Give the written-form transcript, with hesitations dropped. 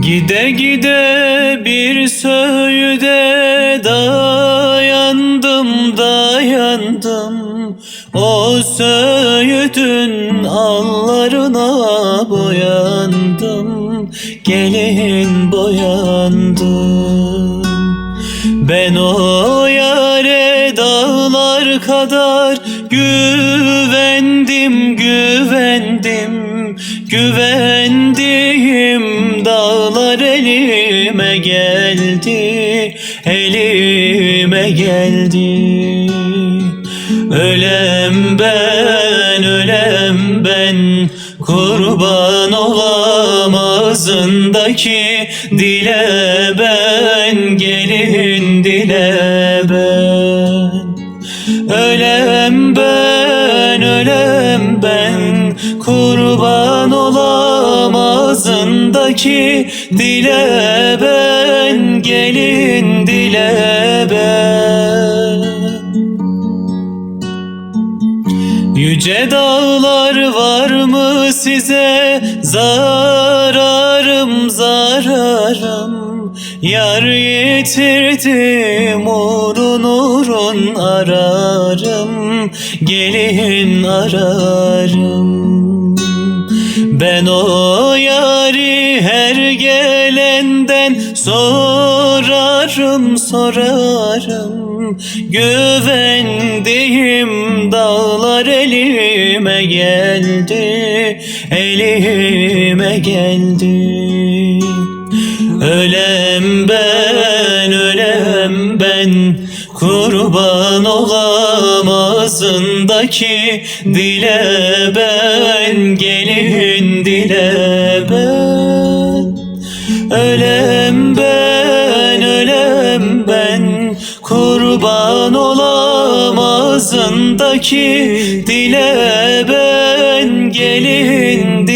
Gide gide bir söğüde dayandım. O söğüdün allarına boyandım. Gelin boyandım. Ben o yâre dağlar kadar güvendiğim dağlar elime geldi. Ölem ben, kurban olam ağzındaki dile ben, gelin dile ben. Ölem ben, kurban olam ağzındaki dile ben, gelin dile ben. Yüce dağlar var mı size zararım? Yar yitirdim urun ararım, gelin ararım. Ben o yari her gelenden sorarım. Güvendiğim dağlar elime geldi. Ölem ben, kurban olam ağzındaki dile ben, gelin dile ben. Ölem ben, kurban olam ağzındaki dile ben, gelin